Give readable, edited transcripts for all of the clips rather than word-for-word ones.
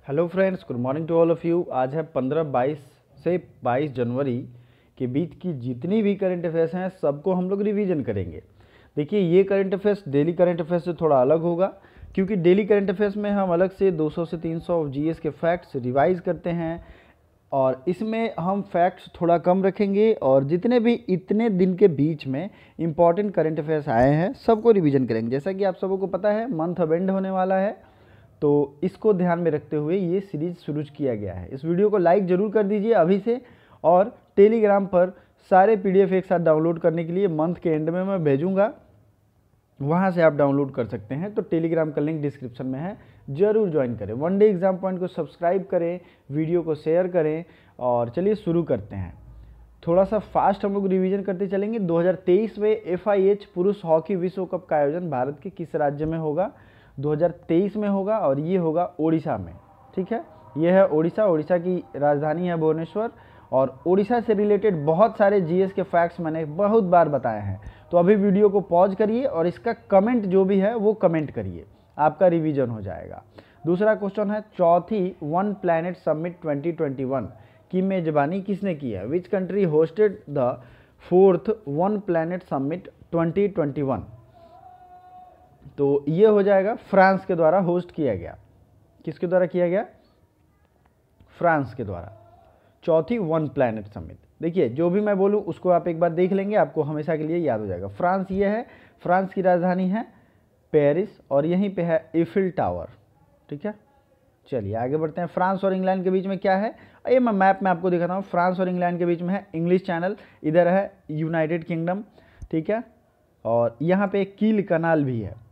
Hello friends, good morning to all of you. आज है 15-22 से 22 जनवरी के बीच की जितनी भी करंट अफेयर्स हैं सबको हम लोग रिवीजन करेंगे। देखिए, ये current affairs daily current affairs से थोड़ा अलग होगा, क्योंकि डेली करंट अफेयर्स में हम अलग से 200 से 300 जीएस के फैक्ट्स रिवाइज करते हैं, और इसमें हम फैक्ट्स थोड़ा कम रखेंगे और जितने भी इतने दिन के बीच में इंपॉर्टेंट करंट अफेयर्स आए हैं सबको रिवीजन करेंगे। जैसा कि आप सबको पता है, मंथ अब एंड होने वाला है, तो इसको ध्यान में रखते हुए ये सीरीज शुरू किया गया है। इस वीडियो को लाइक ज़रूर कर दीजिए अभी से, और टेलीग्राम पर सारे पीडीएफ एक साथ डाउनलोड करने के लिए मंथ के एंड में मैं भेजूंगा, वहाँ से आप डाउनलोड कर सकते हैं। तो टेलीग्राम का लिंक डिस्क्रिप्शन में है, ज़रूर ज्वाइन करें। वन डे एग्जाम पॉइंट को सब्सक्राइब करें, वीडियो को शेयर करें, और चलिए शुरू करते हैं। थोड़ा सा फास्ट हम लोग रिवीजन करते चलेंगे। 2023 में FIH पुरुष हॉकी विश्व कप का आयोजन भारत के किस राज्य में होगा? 2023 में होगा, और ये होगा ओडिशा में। ठीक है, ये है ओडिशा। ओडिशा की राजधानी है भुवनेश्वर, और ओडिशा से रिलेटेड बहुत सारे जीएस के फैक्ट्स मैंने बहुत बार बताए हैं। तो अभी वीडियो को पॉज करिए और इसका कमेंट जो भी है वो कमेंट करिए, आपका रिवीजन हो जाएगा। दूसरा क्वेश्चन है, चौथी वन प्लैनेट समिट 2021 की मेजबानी किसने की है? Which country hosted the fourth one planet summit 2021? तो ये हो जाएगा फ्रांस के द्वारा होस्ट किया गया। किसके द्वारा किया गया? फ्रांस के द्वारा। चौथी वन प्लैनेट समिट। देखिए, जो भी मैं बोलूँ उसको आप एक बार देख लेंगे, आपको हमेशा के लिए याद हो जाएगा। फ्रांस ये है, फ्रांस की राजधानी है पेरिस, और यहीं पे है ईफिल टावर। ठीक है, चलिए आगे बढ़ते हैं। फ्रांस और इंग्लैंड के बीच में क्या है? ये मैं मैप में आपको दिखाता हूँ। फ्रांस और इंग्लैंड के बीच में है इंग्लिश चैनल, इधर है यूनाइटेड किंगडम। ठीक है, और यहाँ पे कील कनाल भी है।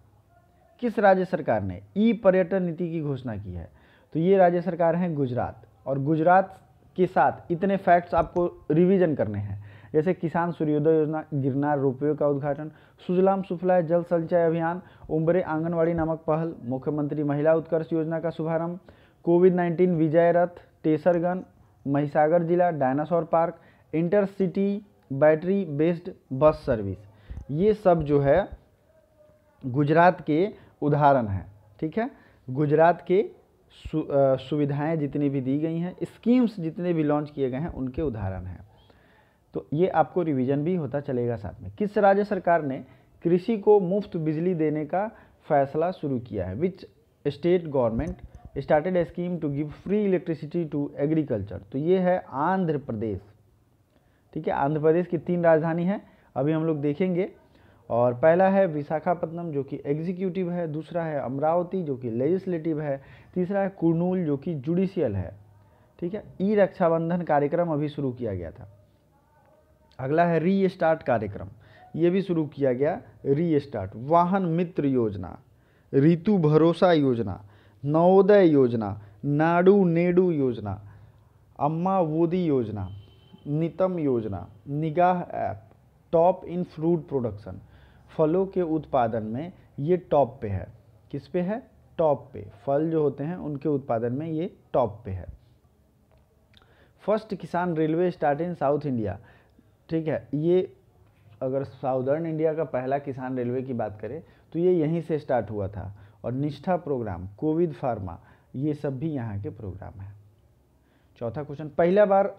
किस राज्य सरकार ने ई पर्यटन नीति की घोषणा की है? तो ये राज्य सरकार है गुजरात। और गुजरात के साथ इतने फैक्ट्स आपको रिवीजन करने हैं, जैसे किसान सूर्योदय योजना, गिरनार रोपवे का उद्घाटन, सुजलाम सुफलाय जल संचय अभियान, उम्बरे आंगनवाड़ी नामक पहल, मुख्यमंत्री महिला उत्कर्ष योजना का शुभारंभ, कोविड-19 विजय रथ, टेसरगन, महिसागर जिला, dinosaur park, intercity battery based bus service. ये सब जो है गुजरात के उदाहरण हैं। ठीक है, गुजरात के सुविधाएं जितनी भी दी गई हैं, स्कीम्स जितने भी लॉन्च किए गए हैं, उनके उदाहरण हैं। तो ये आपको रिवीजन भी होता चलेगा साथ में। किस राज्य सरकार ने कृषि को मुफ्त बिजली देने का फैसला शुरू किया है? Which state government started a scheme to give free electricity to agriculture? तो ये है आंध्र प्रदेश। ठीक है, आंध्र प्रदेश की 3 राजधानी है, अभी हम लोग देखेंगे। और पहला है विशाखापत्तनम जो कि एग्जीक्यूटिव है, दूसरा है अमरावती जो कि लेजिस्लेटिव है, तीसरा है कुर्नूल जो कि जुडिशियल है। ठीक है, ई रक्षाबंधन कार्यक्रम अभी शुरू किया गया था। अगला है रीस्टार्ट कार्यक्रम, ये भी शुरू किया गया, रीस्टार्ट। वाहन मित्र योजना, ऋतु भरोसा योजना, नवोदय योजना, नाडू नेडू योजना, अम्मा वोदी योजना, नितम योजना, निगाह app, top in fruit production. फलों के उत्पादन में ये टॉप पे है। किस पे है? टॉप पे। फल जो होते हैं उनके उत्पादन में ये टॉप पे है। फर्स्ट किसान railway start in south India. ठीक है, ये अगर साउदर्न इंडिया का पहला किसान रेलवे की बात करें तो ये यहीं से स्टार्ट हुआ था। और निष्ठा प्रोग्राम, कोविड फार्मा, ये सब भी यहाँ के प्रोग्राम हैं। चौथा क्वेश्चन, पहला बार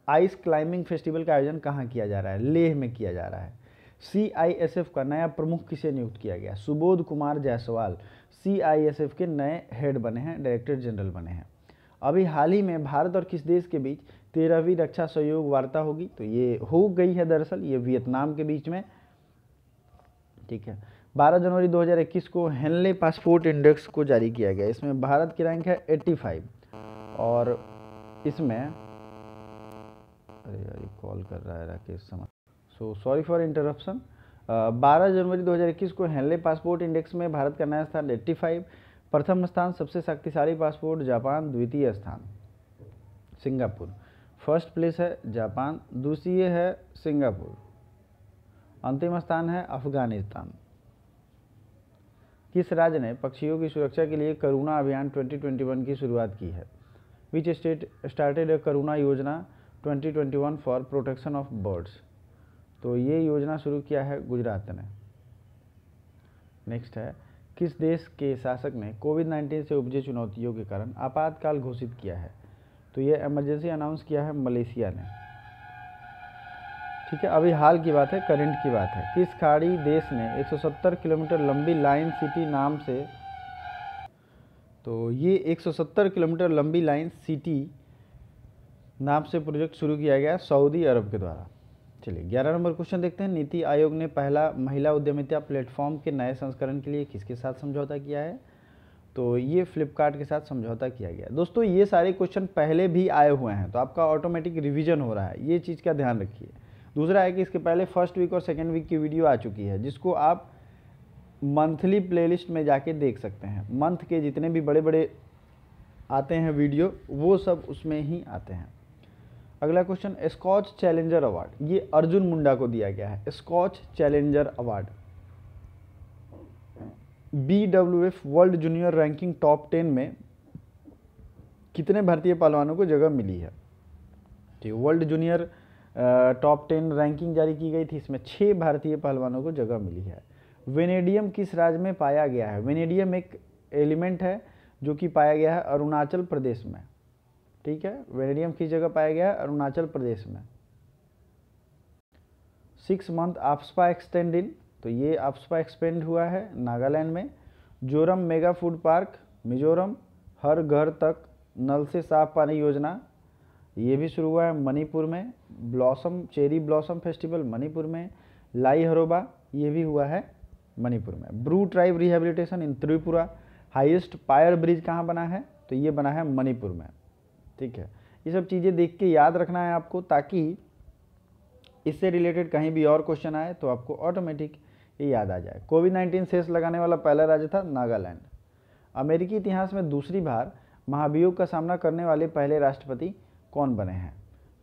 आइस क्लाइंबिंग फेस्टिवल का आयोजन कहाँ किया जा रहा है? लेह में किया जा रहा है। CISF का नया प्रमुख किसे नियुक्त किया गया? सुबोध कुमार जायसवाल CISF के नए हेड बने हैं, डायरेक्टर जनरल बने हैं। अभी हाल ही में भारत और किस देश के बीच 13वीं रक्षा सहयोग वार्ता होगी? तो ये हो गई है, दरअसल ये वियतनाम के बीच में। ठीक है, 12 जनवरी 2021 को हेनले पासपोर्ट इंडेक्स को जारी किया गया। इसमें भारत की रैंक है 85, और इसमें अरे यार कॉल कर रहा है राकेश समझ, सो सॉरी फॉर इंटरप्शन। 12 जनवरी 2021 को हेनले पासपोर्ट इंडेक्स में भारत का नया स्थान 85, प्रथम स्थान सबसे शक्तिशाली पासपोर्ट जापान, द्वितीय स्थान सिंगापुर। फर्स्ट प्लेस है जापान, दूसरी है सिंगापुर, अंतिम स्थान है अफगानिस्तान। किस राज्य ने पक्षियों की सुरक्षा के लिए करुणा अभियान 2021 की शुरुआत की है? विच स्टेट स्टार्टेड करुणा योजना 2021 फॉर प्रोटेक्शन ऑफ बर्ड्स? तो ये योजना शुरू किया है गुजरात ने। नेक्स्ट है, किस देश के शासक ने कोविड-19 से उपजे चुनौतियों के कारण आपातकाल घोषित किया है? तो ये इमरजेंसी अनाउंस किया है मलेशिया ने। ठीक है, अभी हाल की बात है, करंट की बात है। किस खाड़ी देश ने 170 किलोमीटर लंबी लाइन सिटी नाम से, तो ये 170 किलोमीटर लंबी लाइन सिटी नाम से प्रोजेक्ट शुरू किया गया सऊदी अरब के द्वारा। चलिए 11 नंबर क्वेश्चन देखते हैं। नीति आयोग ने पहला महिला उद्यमिता प्लेटफॉर्म के नए संस्करण के लिए किसके साथ समझौता किया है? तो ये फ्लिपकार्ट के साथ समझौता किया गया। दोस्तों ये सारे क्वेश्चन पहले भी आए हुए हैं, तो आपका ऑटोमेटिक रिवीजन हो रहा है, ये चीज़ का ध्यान रखिए। दूसरा है कि इसके पहले फर्स्ट वीक और सेकेंड वीक की वीडियो आ चुकी है, जिसको आप मंथली प्लेलिस्ट में जाके देख सकते हैं। मंथ के जितने भी बड़े बड़े आते हैं वीडियो, वो सब उसमें ही आते हैं। अगला क्वेश्चन, स्कॉच चैलेंजर अवार्ड, ये अर्जुन मुंडा को दिया गया है। Skoch challenger award BWF world junior ranking top 10 में कितने भारतीय पहलवानों को जगह मिली है? ठीक, वर्ल्ड जूनियर टॉप 10 रैंकिंग जारी की गई थी, इसमें 6 भारतीय पहलवानों को जगह मिली है। वेनेडियम किस राज्य में पाया गया है? वेनेडियम एक एलिमेंट है जो कि पाया गया है अरुणाचल प्रदेश में। ठीक है, वेनेडियम किस जगह पाया गया है? अरुणाचल प्रदेश में। 6 मंथ आफ्सपा एक्सटेंड इन, तो ये आफ्सपा एक्सपेंड हुआ है नागालैंड में। Zoram mega food park Mizoram. हर घर तक नल से साफ पानी योजना, ये भी शुरू हुआ है मणिपुर में। Blossom cherry blossom festival Manipur में। लाई हरोबा, ये भी हुआ है मणिपुर में। ब्रू ट्राइब रिहेबिलिटेशन इन त्रिपुरा। हाईएस्ट पायर ब्रिज कहाँ बना है? तो ये बना है मणिपुर में। ठीक है, ये सब चीज़ें देख के याद रखना है आपको, ताकि इससे रिलेटेड कहीं भी और क्वेश्चन आए तो आपको ऑटोमेटिक ये याद आ जाए। कोविड-19 सेस लगाने वाला पहला राज्य था नागालैंड। अमेरिकी इतिहास में दूसरी बार महाभियोग का सामना करने वाले पहले राष्ट्रपति कौन बने हैं?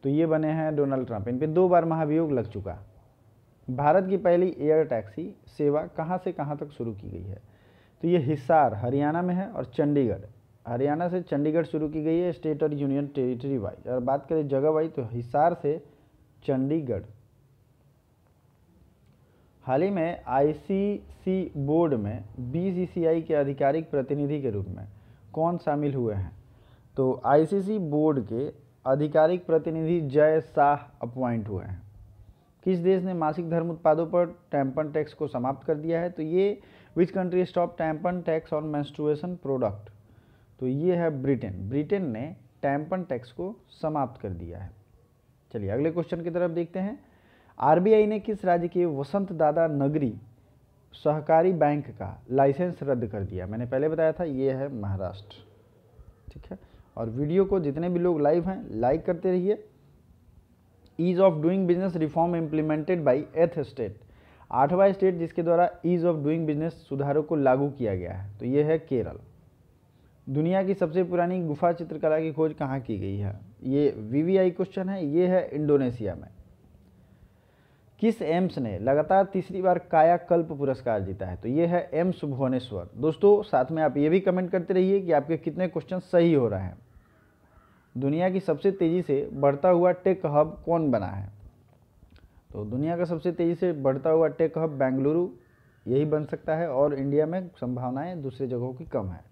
तो ये बने हैं डोनाल्ड ट्रंप। इन पे 2 बार महाभियोग लग चुका। भारत की पहली एयर टैक्सी सेवा कहाँ से कहाँ तक शुरू की गई है? तो ये हिसार हरियाणा में है और चंडीगढ़, हरियाणा से चंडीगढ़ शुरू की गई है, स्टेट और यूनियन टेरिटरी वाइज। अगर बात करें जगह वाइज तो हिसार से चंडीगढ़। हाल ही में ICC बोर्ड में BCCI के आधिकारिक प्रतिनिधि के रूप में कौन शामिल हुए हैं? तो ICC बोर्ड के आधिकारिक प्रतिनिधि जय शाह अपॉइंट हुए हैं। किस देश ने मासिक धर्म उत्पादों पर टैम्पन टैक्स को समाप्त कर दिया है? तो ये which country stop tampon tax on menstruation product? तो ये है ब्रिटेन। ब्रिटेन ने टैम्पन टैक्स को समाप्त कर दिया है। चलिए अगले क्वेश्चन की तरफ देखते हैं। RBI ने किस राज्य के वसंत दादा नगरी सहकारी बैंक का लाइसेंस रद्द कर दिया? मैंने पहले बताया था, ये है महाराष्ट्र। ठीक है, और वीडियो को जितने भी लोग लाइव हैं लाइक करते रहिए। Ease of doing business reform implemented by 8th state, 8वां स्टेट जिसके द्वारा ईज ऑफ डूइंग बिजनेस सुधारों को लागू किया गया है, तो ये है केरल। दुनिया की सबसे पुरानी गुफा चित्रकला की खोज कहाँ की गई है? ये VVI क्वेश्चन है, ये है इंडोनेशिया में। किस एम्स ने लगातार तीसरी बार कायाकल्प पुरस्कार जीता है? तो ये है एम्स भुवनेश्वर। दोस्तों साथ में आप ये भी कमेंट करते रहिए कि आपके कितने क्वेश्चन सही हो रहे हैं। दुनिया की सबसे तेज़ी से बढ़ता हुआ टेक हब कौन बना है? तो दुनिया का सबसे तेज़ी से बढ़ता हुआ टेक हब बेंगलुरु यही बन सकता है, और इंडिया में संभावनाएं दूसरी जगहों की कम है।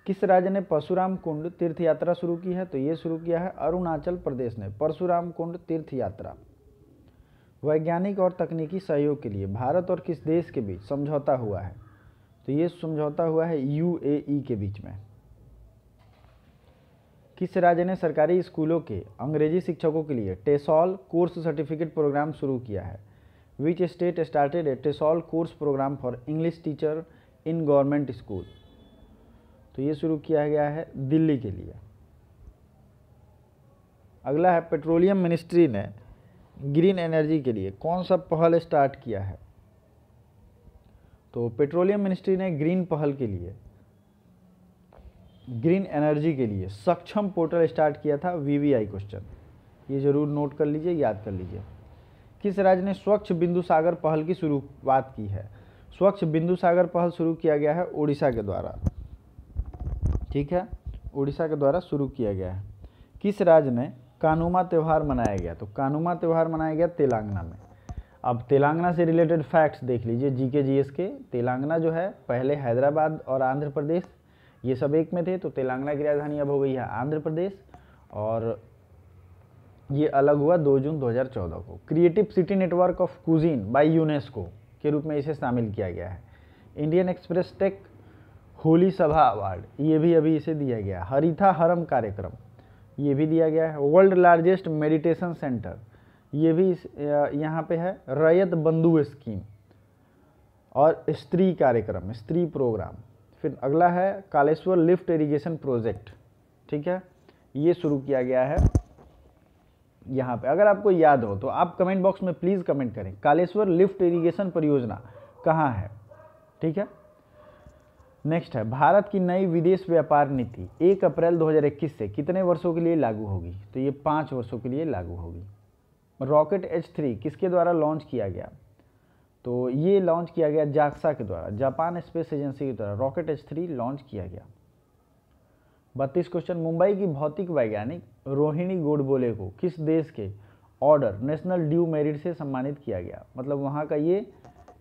किस राज्य ने परशुराम कुंड तीर्थ यात्रा शुरू की है? तो ये शुरू किया है अरुणाचल प्रदेश ने परशुराम कुंड तीर्थ यात्रा। वैज्ञानिक और तकनीकी सहयोग के लिए भारत और किस देश के बीच समझौता हुआ है? तो ये समझौता हुआ है UAE के बीच में। किस राज्य ने सरकारी स्कूलों के अंग्रेजी शिक्षकों के लिए टेसॉल कोर्स सर्टिफिकेट प्रोग्राम शुरू किया है? Which state started a TESOL course program for English teacher in government school? तो ये शुरू किया गया है दिल्ली के लिए। अगला है पेट्रोलियम मिनिस्ट्री ने ग्रीन एनर्जी के लिए कौन सा पहल स्टार्ट किया है? तो पेट्रोलियम मिनिस्ट्री ने ग्रीन पहल के लिए, ग्रीन एनर्जी के लिए सक्षम पोर्टल स्टार्ट किया था। VVI क्वेश्चन, ये जरूर नोट कर लीजिए, याद कर लीजिए। किस राज्य ने स्वच्छ बिंदु सागर पहल की शुरुआत की है? स्वच्छ बिंदु सागर पहल शुरू किया गया है उड़ीसा के द्वारा। ठीक है, उड़ीसा के द्वारा शुरू किया गया है। किस राज्य में कानुमा त्यौहार मनाया गया? तो कानुमा त्यौहार मनाया गया तेलंगाना में। अब तेलंगाना से रिलेटेड फैक्ट्स देख लीजिए, जीके जीएस के। तेलंगाना जो है पहले हैदराबाद और आंध्र प्रदेश ये सब एक में थे, तो तेलंगाना की राजधानी अब हो गई है आंध्र प्रदेश, और ये अलग हुआ 2 जून 2014 को। Creative city network of cuisine by UNESCO के रूप में इसे शामिल किया गया है। इंडियन एक्सप्रेस टेक होली सभा अवार्ड ये भी अभी इसे दिया गया। हरिथा हरम कार्यक्रम ये भी दिया गया है। वर्ल्ड लार्जेस्ट मेडिटेशन सेंटर ये भी यहाँ पे है। रैयत बंधु स्कीम और स्त्री कार्यक्रम, स्त्री प्रोग्राम। फिर अगला है कालेश्वर लिफ्ट इरिगेशन प्रोजेक्ट, ठीक है, ये शुरू किया गया है यहाँ पे। अगर आपको याद हो तो आप कमेंट बॉक्स में प्लीज़ कमेंट करें, कालेश्वर लिफ्ट इरिगेशन परियोजना कहाँ है, ठीक है। नेक्स्ट है भारत की नई विदेश व्यापार नीति 1 अप्रैल 2021 से कितने वर्षों के लिए लागू होगी, तो ये 5 वर्षों के लिए लागू होगी। रॉकेट H3 किसके द्वारा लॉन्च किया गया, तो ये लॉन्च किया गया जाक्सा के द्वारा, जापान स्पेस एजेंसी के द्वारा रॉकेट H3 लॉन्च किया गया। 32 क्वेश्चन, मुंबई की भौतिक वैज्ञानिक रोहिणी गोडबोले को किस देश के ऑर्डर नेशनल ड्यू मेरिट से सम्मानित किया गया, मतलब वहाँ का ये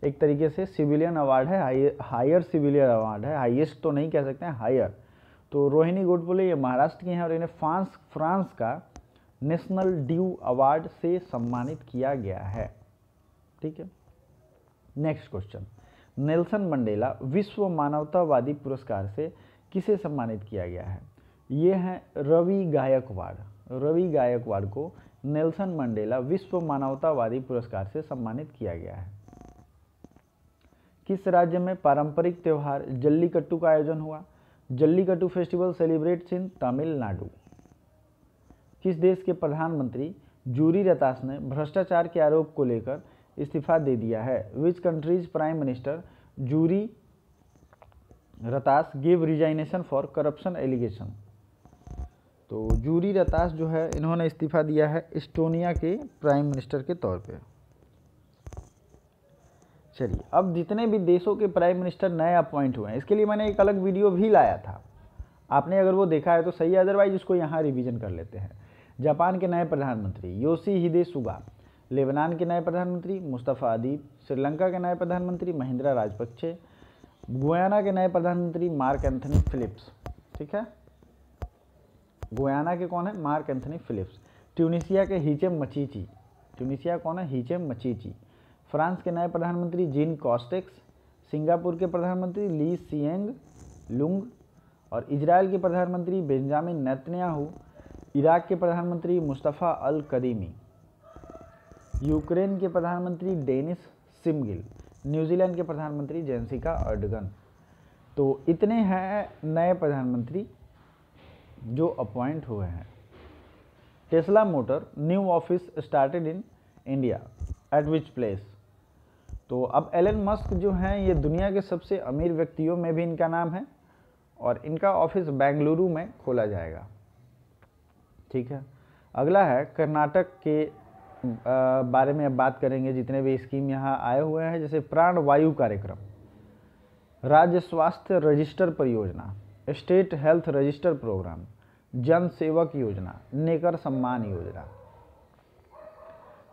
एक तरीके से सिविलियन अवार्ड है, हायर सिविलियन अवार्ड है, हाईएस्ट तो नहीं कह सकते हैं, हायर। तो रोहिणी गोडबोले ये महाराष्ट्र की हैं और इन्हें फ्रांस का नेशनल ड्यू अवार्ड से सम्मानित किया गया है, ठीक है। नेक्स्ट क्वेश्चन, नेल्सन मंडेला विश्व मानवतावादी पुरस्कार से किसे सम्मानित किया गया है, ये हैं रवि गायकवाड़। रवि गायकवाड़ को नेल्सन मंडेला विश्व मानवतावादी पुरस्कार से सम्मानित किया गया है। किस राज्य में पारंपरिक त्यौहार जल्लीकट्टू का आयोजन हुआ, जल्लीकट्टू फेस्टिवल सेलिब्रेट्स इन तमिलनाडु। किस देश के प्रधानमंत्री जूरी रतास ने भ्रष्टाचार के आरोप को लेकर इस्तीफा दे दिया है, which countries prime minister Juri Ratas give resignation for corruption allegation. तो जूरी रतास जो है इन्होंने इस्तीफा दिया है एस्टोनिया के प्राइम मिनिस्टर के तौर पे। चलिए, अब जितने भी देशों के प्राइम मिनिस्टर नए अपॉइंट हुए हैं इसके लिए मैंने एक अलग वीडियो भी लाया था, आपने अगर वो देखा है तो सही है, अदरवाइज उसको यहाँ रिवीजन कर लेते हैं। जापान के नए प्रधानमंत्री योशिहिदे सुगा, लेबनान के नए प्रधानमंत्री मुस्तफ़ा अदीब, श्रीलंका के नए प्रधानमंत्री महिंद्रा राजपक्षे, गुयाना के नए प्रधानमंत्री मार्क एंथनी फिलिप्स, ठीक है, गुयाना के कौन है, मार्क एंथनी फिलिप्स। ट्यूनीशिया के हिचेम मचीची, ट्यूनीशिया कौन है, हिचेम मचीची। फ्रांस के नए प्रधानमंत्री जीन कॉस्टेक्स, सिंगापुर के प्रधानमंत्री ली सिएंग लुंग, और इजराइल के प्रधानमंत्री बेंजामिन नेतन्याहू, इराक के प्रधानमंत्री मुस्तफ़ा अल कदीमी, यूक्रेन के प्रधानमंत्री डेनिस सिमगिल, न्यूजीलैंड के प्रधानमंत्री जेसिका अर्डगन। तो इतने हैं नए प्रधानमंत्री जो अपॉइंट हुए हैं। Tesla motor new office started in India at which place. तो अब एलन मस्क जो हैं ये दुनिया के सबसे अमीर व्यक्तियों में भी इनका नाम है और इनका ऑफिस बेंगलुरु में खोला जाएगा, ठीक है। अगला है कर्नाटक के बारे में अब बात करेंगे, जितने भी स्कीम यहाँ आए हुए हैं, जैसे प्राण वायु कार्यक्रम, राज्य स्वास्थ्य रजिस्टर परियोजना, स्टेट हेल्थ रजिस्टर प्रोग्राम, जन सेवक योजना, नेकर सम्मान योजना।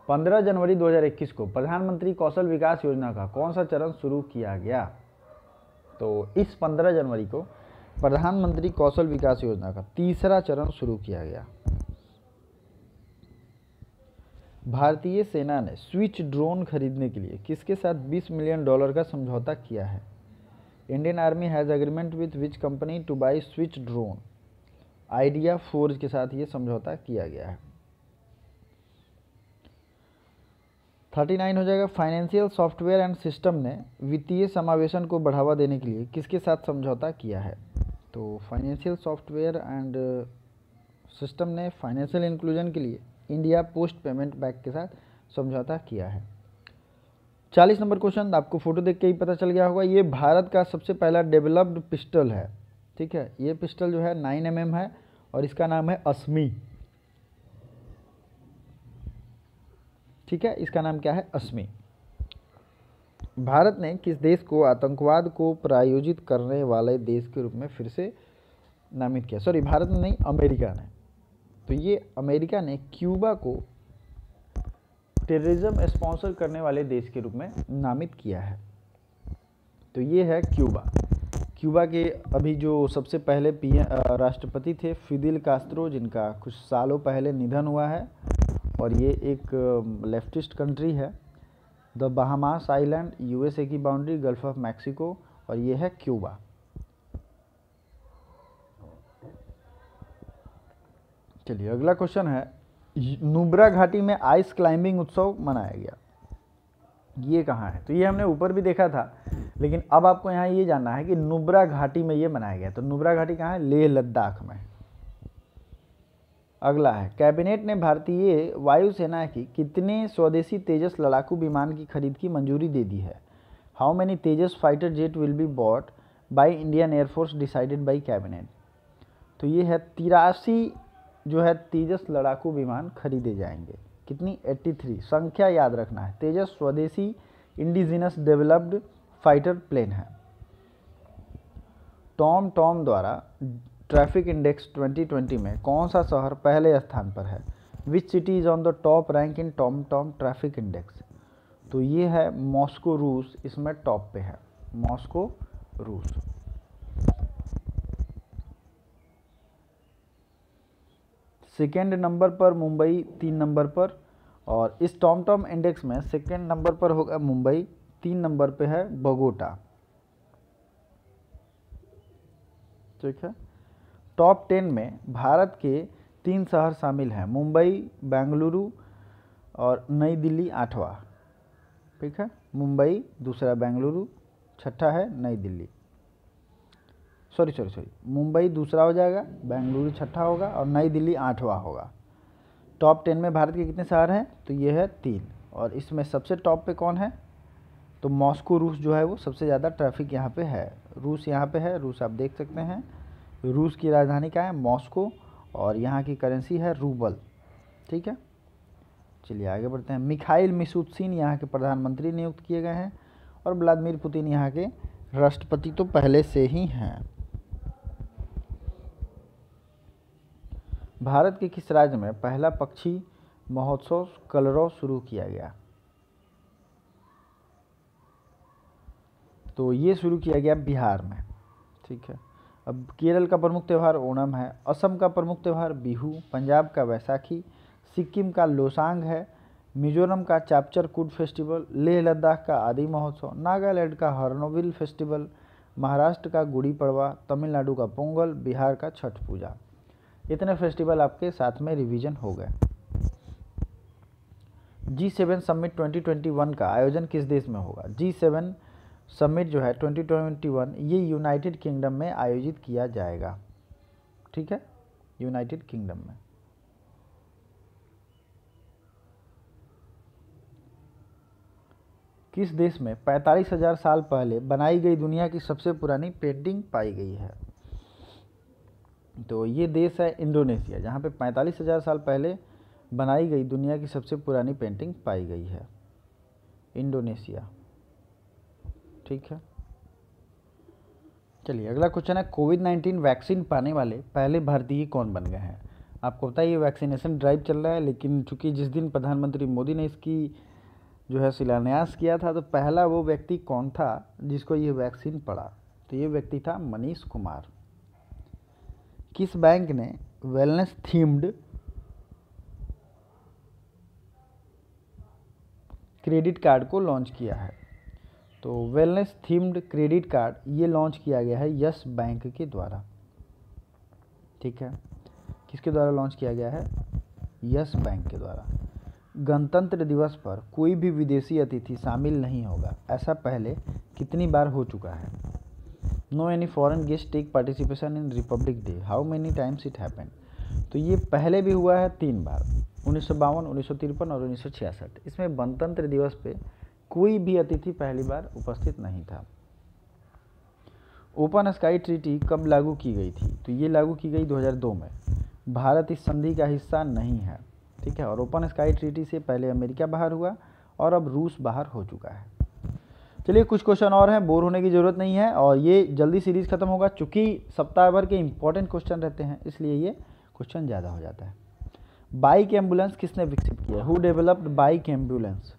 15 जनवरी 2021 को प्रधानमंत्री कौशल विकास योजना का कौन सा चरण शुरू किया गया, तो इस 15 जनवरी को प्रधानमंत्री कौशल विकास योजना का तीसरा चरण शुरू किया गया। भारतीय सेना ने स्विच ड्रोन खरीदने के लिए किसके साथ $20 मिलियन का समझौता किया है। Indian army has agreement with which company two by switch drone. Idea forge के साथ ये समझौता किया गया है। 39 हो जाएगा। फाइनेंशियल सॉफ्टवेयर एंड सिस्टम ने वित्तीय समावेशन को बढ़ावा देने के लिए किसके साथ समझौता किया है, तो फाइनेंशियल सॉफ्टवेयर एंड सिस्टम ने फाइनेंशियल इंक्लूजन के लिए इंडिया पोस्ट पेमेंट बैंक के साथ समझौता किया है। 40 नंबर क्वेश्चन, आपको फोटो देख के ही पता चल गया होगा, ये भारत का सबसे पहला डेवलप्ड पिस्टल है, ठीक है। ये पिस्टल जो है 9 mm है और इसका नाम है अस्मी, ठीक है, इसका नाम क्या है, अस्मी। भारत ने किस देश को आतंकवाद को प्रायोजित करने वाले देश के रूप में फिर से नामित किया, सॉरी भारत ने नहीं, अमेरिका ने। तो ये अमेरिका ने क्यूबा को टेररिज्म स्पॉन्सर करने वाले देश के रूप में नामित किया है। तो ये है क्यूबा। क्यूबा के अभी जो सबसे पहले राष्ट्रपति थे फिदेल कास्त्रो, जिनका कुछ सालों पहले निधन हुआ है, और ये एक लेफ्टिस्ट कंट्री है। द बहामास आइलैंड, यूएसए की बाउंड्री, गल्फ ऑफ मैक्सिको, और ये है क्यूबा। चलिए अगला क्वेश्चन है, नुब्रा घाटी में आइस क्लाइंबिंग उत्सव मनाया गया, ये कहाँ है? तो ये हमने ऊपर भी देखा था, लेकिन अब आपको यहाँ ये जानना है कि नुब्रा घाटी में ये मनाया गया। तो नुब्रा घाटी कहाँ है? लेह लद्दाख में। अगला है, कैबिनेट ने भारतीय वायुसेना की कितने स्वदेशी तेजस लड़ाकू विमान की खरीद की मंजूरी दे दी है? How many Tejas fighter jet will be bought by Indian air force decided by cabinet. तो ये है 83 जो है तेजस लड़ाकू विमान खरीदे जाएंगे। कितनी? 83। संख्या याद रखना है। तेजस स्वदेशी इंडिजिनस डेवलप्ड फाइटर प्लेन है। टॉम द्वारा ट्रैफिक इंडेक्स 2020 में कौन सा शहर पहले स्थान पर है? Which city is on the top rank in Tom traffic index. तो ये है मॉस्को रूस, इसमें टॉप पे है मॉस्को रूस। सेकेंड नंबर पर मुंबई, 3 नंबर पर, और इस टॉम इंडेक्स में सेकेंड नंबर पर होगा मुंबई, 3 नंबर पे है बोगोटा। ठीक है। टॉप 10 में भारत के 3 शहर शामिल हैं, मुंबई, बेंगलुरु और नई दिल्ली 8वां। ठीक है, मुंबई, दूसरा बेंगलुरु, छठा है नई दिल्ली। सॉरी, मुंबई दूसरा हो जाएगा, बेंगलुरु छठा होगा और नई दिल्ली 8वां होगा। टॉप 10 में भारत के कितने शहर हैं? तो ये है 3, और इसमें सबसे टॉप पे कौन है? तो मॉस्को रूस जो है वो सबसे ज़्यादा ट्रैफिक यहाँ पे है। रूस यहाँ पे है, रूस आप देख सकते हैं। रूस की राजधानी क्या है? मॉस्को, और यहाँ की करेंसी है रूबल। ठीक है, चलिए आगे बढ़ते हैं। मिखाइल मिशुस्तिन यहाँ के प्रधानमंत्री नियुक्त किए गए हैं, और व्लादिमीर पुतिन यहाँ के राष्ट्रपति तो पहले से ही हैं। भारत के किस राज्य में पहला पक्षी महोत्सव कलरव शुरू किया गया? तो ये शुरू किया गया बिहार में। ठीक है। अब केरल का प्रमुख त्यौहार ओणम है, असम का प्रमुख त्यौहार बिहू, पंजाब का वैसाखी, सिक्किम का लोसांग है, मिजोरम का चापचरकूट फेस्टिवल, लेह लद्दाख का आदि महोत्सव, नागालैंड का हॉर्नबिल फेस्टिवल, महाराष्ट्र का गुड़ी पड़वा, तमिलनाडु का पोंगल, बिहार का छठ पूजा। इतने फेस्टिवल आपके साथ में रिवीजन हो गए। G7 समिट 2021 का आयोजन किस देश में होगा? G7 समिट जो है 2021 ये यूनाइटेड किंगडम में आयोजित किया जाएगा। ठीक है, यूनाइटेड किंगडम में। किस देश में 45,000 साल पहले बनाई गई दुनिया की सबसे पुरानी पेंटिंग पाई गई है? तो ये देश है इंडोनेशिया, जहाँ पे 45,000 साल पहले बनाई गई दुनिया की सबसे पुरानी पेंटिंग पाई गई है, इंडोनेशिया। ठीक है, चलिए अगला क्वेश्चन है, कोविड-19 वैक्सीन पाने वाले पहले भारतीय कौन बन गए हैं? आपको पता है ये वैक्सीनेशन ड्राइव चल रहा है, लेकिन चूंकि जिस दिन प्रधानमंत्री मोदी ने इसकी जो है शिलान्यास किया था, तो पहला वो व्यक्ति कौन था जिसको ये वैक्सीन पड़ा? तो ये व्यक्ति था मनीष कुमार। किस बैंक ने वेलनेस थीम्ड क्रेडिट कार्ड को लॉन्च किया है? तो वेलनेस थीम्ड क्रेडिट कार्ड ये लॉन्च किया गया है यस बैंक के द्वारा। ठीक है, किसके द्वारा लॉन्च किया गया है? यस बैंक के द्वारा। गणतंत्र दिवस पर कोई भी विदेशी अतिथि शामिल नहीं होगा, ऐसा पहले कितनी बार हो चुका है? No any foreign guest take participation in republic day, how many times it happened? तो ये पहले भी हुआ है 3 बार, 1952, 1953 और 1966। इसमें गणतंत्र दिवस पे कोई भी अतिथि पहली बार उपस्थित नहीं था। ओपन स्काई ट्रीटी कब लागू की गई थी? तो ये लागू की गई 2002 में। भारत इस संधि का हिस्सा नहीं है। ठीक है, और ओपन स्काई ट्रीटी से पहले अमेरिका बाहर हुआ और अब रूस बाहर हो चुका है। चलिए कुछ क्वेश्चन और हैं, बोर होने की ज़रूरत नहीं है, और ये जल्दी सीरीज खत्म होगा। चूँकि सप्ताह भर के इंपॉर्टेंट क्वेश्चन रहते हैं, इसलिए ये क्वेश्चन ज़्यादा हो जाता है। बाइक एम्बुलेंस किसने विकसित किया? किया है? Who developed bike ambulance?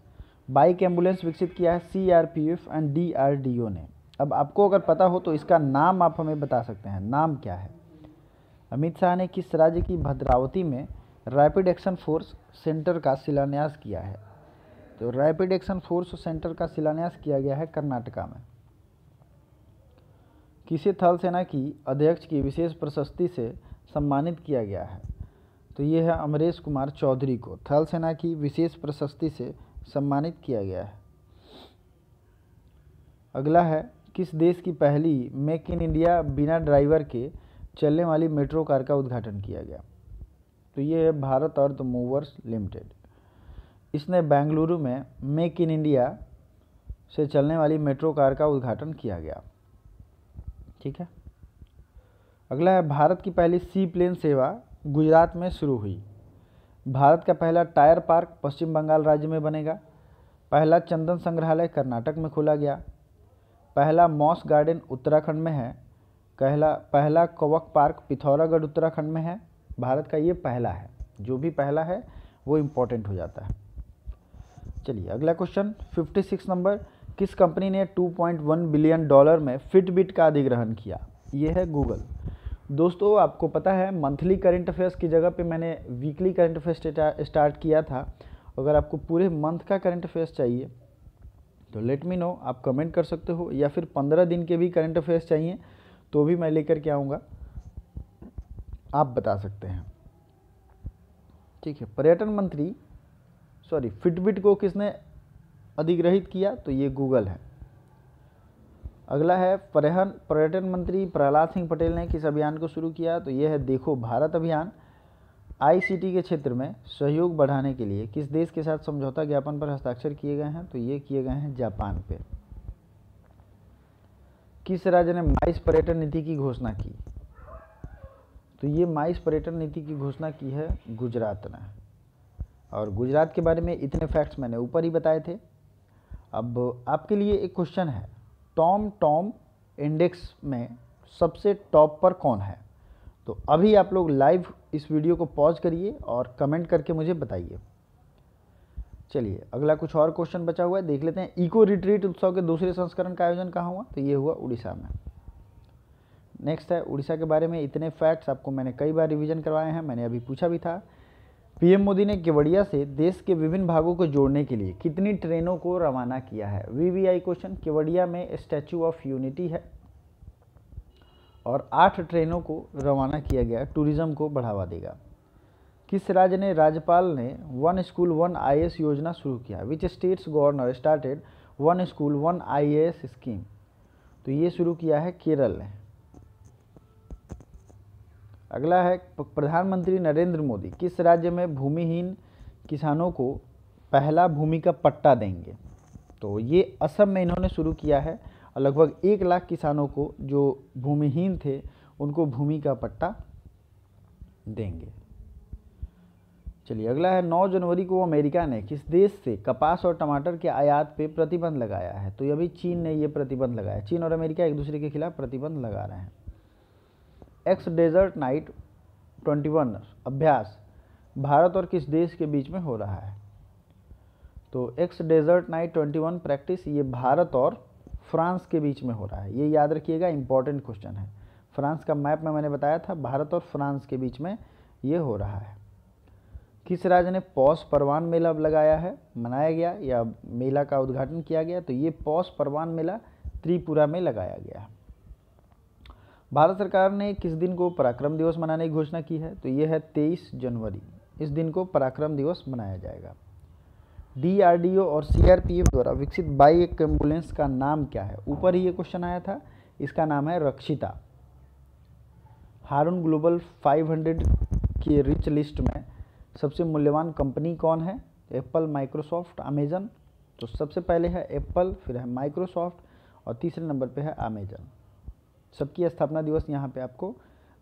Bike ambulance विकसित किया है CRPF एंड DRDO ने। अब आपको अगर पता हो तो इसका नाम आप हमें बता सकते हैं, नाम क्या है? अमित शाह ने किस राज्य की भद्रावती में रैपिड एक्शन फोर्स सेंटर का शिलान्यास किया है? तो रैपिड एक्शन फोर्स सेंटर का शिलान्यास किया गया है कर्नाटका में। किसे थल सेना की अध्यक्ष की विशेष प्रशस्ति से सम्मानित किया गया है? तो ये है अमरेश कुमार चौधरी को थल सेना की विशेष प्रशस्ति से सम्मानित किया गया है। अगला है, किस देश की पहली मेक इन इंडिया बिना ड्राइवर के चलने वाली मेट्रो कार का उद्घाटन किया गया? तो ये है भारत अर्थ मूवर्स लिमिटेड। इसने बेंगलुरु में मेक इन इंडिया से चलने वाली मेट्रो कार का उद्घाटन किया गया। ठीक है। अगला है, भारत की पहली सी प्लेन सेवा गुजरात में शुरू हुई। भारत का पहला टायर पार्क पश्चिम बंगाल राज्य में बनेगा। पहला चंदन संग्रहालय कर्नाटक में खोला गया। पहला मॉस गार्डन उत्तराखंड में है। पहला कवक पार्क पिथौरागढ़ उत्तराखंड में है। भारत का ये पहला है, जो भी पहला है वो इम्पोर्टेंट हो जाता है। चलिए अगला क्वेश्चन 56 नंबर, किस कंपनी ने $2.1 बिलियन में फिटबिट का अधिग्रहण किया? ये है गूगल। दोस्तों आपको पता है मंथली करंट अफेयर्स की जगह पे मैंने वीकली करंट अफेयर्स स्टार्ट किया था। अगर आपको पूरे मंथ का करंट अफेयर्स चाहिए तो लेट मी नो, आप कमेंट कर सकते हो, या फिर 15 दिन के भी करंट अफेयर्स चाहिए तो भी मैं लेकर के आऊँगा, आप बता सकते हैं। ठीक है। फिटबिट को किसने अधिग्रहित किया? तो ये गूगल है। अगला है, पर्यटन मंत्री प्रहलाद सिंह पटेल ने किस अभियान को शुरू किया? तो ये है देखो भारत अभियान। ICT के क्षेत्र में सहयोग बढ़ाने के लिए किस देश के साथ समझौता ज्ञापन पर हस्ताक्षर किए गए हैं? तो ये किए गए हैं जापान पे। किस राज्य ने माइस पर्यटन नीति की घोषणा की? तो ये माइस पर्यटन नीति की घोषणा की है गुजरात ने। और गुजरात के बारे में इतने फैक्ट्स मैंने ऊपर ही बताए थे। अब आपके लिए एक क्वेश्चन है, टॉम इंडेक्स में सबसे टॉप पर कौन है? तो अभी आप लोग लाइव इस वीडियो को पॉज करिए और कमेंट करके मुझे बताइए। चलिए अगला कुछ और क्वेश्चन बचा हुआ है, देख लेते हैं। इको रिट्रीट उत्सव के दूसरे संस्करण का आयोजन कहाँ हुआ? तो ये हुआ उड़ीसा में। नेक्स्ट है, उड़ीसा के बारे में इतने फैक्ट्स आपको मैंने कई बार रिवीजन करवाए हैं, मैंने अभी पूछा भी था। पीएम मोदी ने केवड़िया से देश के विभिन्न भागों को जोड़ने के लिए कितनी ट्रेनों को रवाना किया है? VVI question. केवड़िया में स्टैचू ऑफ यूनिटी है और 8 ट्रेनों को रवाना किया गया, टूरिज्म को बढ़ावा देगा। किस राज्य ने राज्यपाल ने 1 स्कूल 1 IAS योजना शुरू किया? Which states governor started 1 school 1 IAS scheme? तो ये शुरू किया है केरल ने। अगला है, प्रधानमंत्री नरेंद्र मोदी किस राज्य में भूमिहीन किसानों को पहला भूमि का पट्टा देंगे? तो ये असम में इन्होंने शुरू किया है और लगभग 1 लाख किसानों को जो भूमिहीन थे उनको भूमि का पट्टा देंगे। चलिए अगला है, 9 जनवरी को अमेरिका ने किस देश से कपास और टमाटर के आयात पे प्रतिबंध लगाया है? तो अभी चीन ने ये प्रतिबंध लगाया। चीन और अमेरिका एक दूसरे के खिलाफ प्रतिबंध लगा रहे हैं। एक्स डेजर्ट नाइट 21 अभ्यास भारत और किस देश के बीच में हो रहा है? तो एक्स डेजर्ट नाइट 21 प्रैक्टिस ये भारत और फ्रांस के बीच में हो रहा है। ये याद रखिएगा, इंपॉर्टेंट क्वेश्चन है। फ्रांस का मैप में मैंने बताया था, भारत और फ्रांस के बीच में ये हो रहा है। किस राज्य ने पौष परवान मेला लगाया है, मनाया गया या मेला का उद्घाटन किया गया? तो ये पौष परवान मेला त्रिपुरा में लगाया गया है। भारत सरकार ने किस दिन को पराक्रम दिवस मनाने की घोषणा की है? तो ये है 23 जनवरी। इस दिन को पराक्रम दिवस मनाया जाएगा। DRDO और CRPF द्वारा विकसित बाइक एम्बुलेंस का नाम क्या है? ऊपर ही ये क्वेश्चन आया था, इसका नाम है रक्षिता। हारून ग्लोबल 500 की रिच लिस्ट में सबसे मूल्यवान कंपनी कौन है? Apple, Microsoft, Amazon. तो सबसे पहले है एप्पल, फिर है माइक्रोसॉफ्ट और तीसरे नंबर पे है अमेजन। सबकी स्थापना दिवस यहाँ पे आपको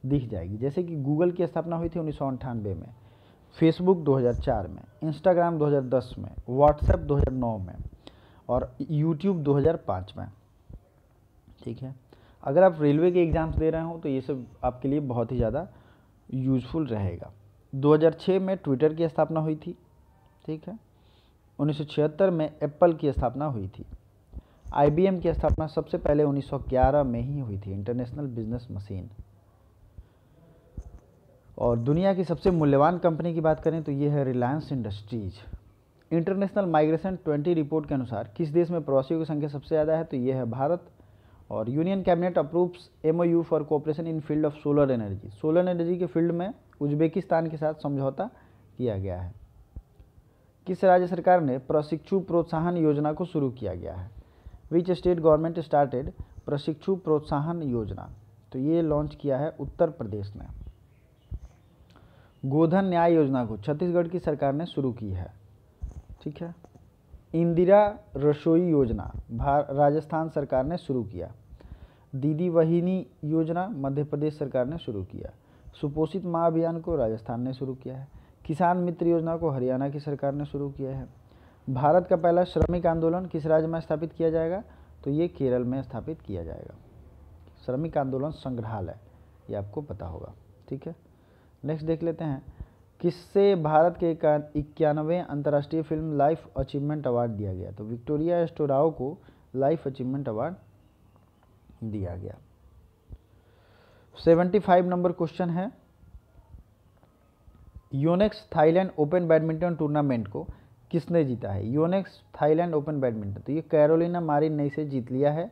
दिख जाएगी। जैसे कि गूगल की स्थापना हुई थी 1998 में, फेसबुक 2004 में, इंस्टाग्राम 2010 में, व्हाट्सएप 2009 में और यूट्यूब 2005 में। ठीक है। अगर आप रेलवे के एग्ज़ाम्स दे रहे हो तो ये सब आपके लिए बहुत ही ज़्यादा यूज़फुल रहेगा। 2006 में ट्विटर की स्थापना हुई थी। ठीक है। 1976 में एप्पल की स्थापना हुई थी। IBM की स्थापना सबसे पहले 1911 में ही हुई थी, इंटरनेशनल बिजनेस मशीन। और दुनिया की सबसे मूल्यवान कंपनी की बात करें तो ये है Reliance industries. International migration 20 report के अनुसार किस देश में प्रवासियों की संख्या सबसे ज़्यादा है, तो ये है भारत। और union cabinet approves MOU for cooperation in field of solar energy. Solar energy के फील्ड में उज्बेकिस्तान के साथ समझौता किया गया है। किस राज्य सरकार ने प्रशिक्षु प्रोत्साहन योजना को शुरू किया गया है? विच स्टेट गवर्नमेंट स्टार्टेड प्रशिक्षु प्रोत्साहन योजना? तो ये लॉन्च किया है उत्तर प्रदेश ने। गोधन न्याय योजना को छत्तीसगढ़ की सरकार ने शुरू की है। ठीक है। इंदिरा रसोई योजना राजस्थान सरकार ने शुरू किया। दीदी वहिनी योजना मध्य प्रदेश सरकार ने शुरू किया। सुपोषित माँ अभियान को राजस्थान ने शुरू किया है। किसान मित्र योजना को हरियाणा की सरकार ने शुरू किया है। भारत का पहला श्रमिक आंदोलन किस राज्य में स्थापित किया जाएगा, तो ये केरल में स्थापित किया जाएगा। श्रमिक आंदोलन संग्रहालय, ये आपको पता होगा। ठीक है। नेक्स्ट देख लेते हैं, किससे भारत के 91वें अंतर्राष्ट्रीय फिल्म लाइफ अचीवमेंट अवार्ड दिया गया? तो विक्टोरिया स्टोराओ को लाइफ अचीवमेंट अवार्ड दिया गया। 75 नंबर क्वेश्चन है, Yonex Thailand open badminton tournament को किसने जीता है? योनेक्स थाईलैंड ओपन बैडमिंटन, तो ये कैरोलिना मारिन ने इसे जीत लिया है।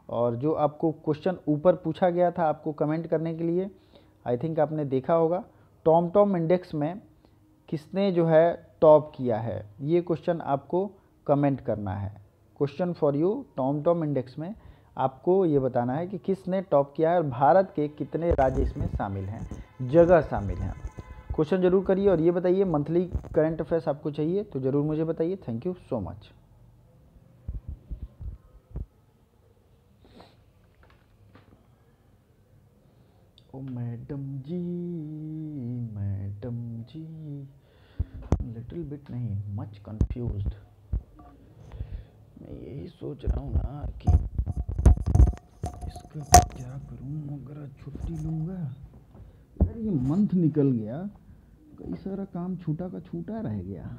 और जो आपको क्वेश्चन ऊपर पूछा गया था आपको कमेंट करने के लिए, आई थिंक आपने देखा होगा, टॉम इंडेक्स में किसने जो है टॉप किया है, ये क्वेश्चन आपको कमेंट करना है। Question for you, Tom index में आपको ये बताना है कि किसने टॉप किया है और भारत के कितने राज्य इसमें शामिल हैं, जगह शामिल हैं। क्वेश्चन जरूर करिए और ये बताइए मंथली करंट अफेयर्स आपको चाहिए तो ज़रूर मुझे बताइए। Thank you so much. Oh madam ji little bit नहीं, मच कंफ्यूज्ड। मैं यही सोच रहा हूँ ना कि इसका क्या करूँ, अगर छुट्टी लूँगा। यार ये मंथ निकल गया, कई सारा काम छूटा का छूटा रह गया।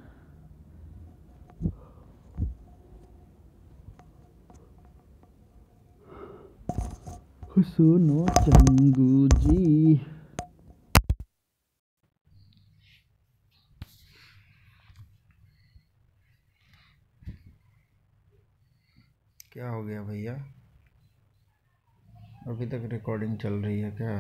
सुनो चंगू जी, क्या हो गया भैया? अभी तक रिकॉर्डिंग चल रही है क्या?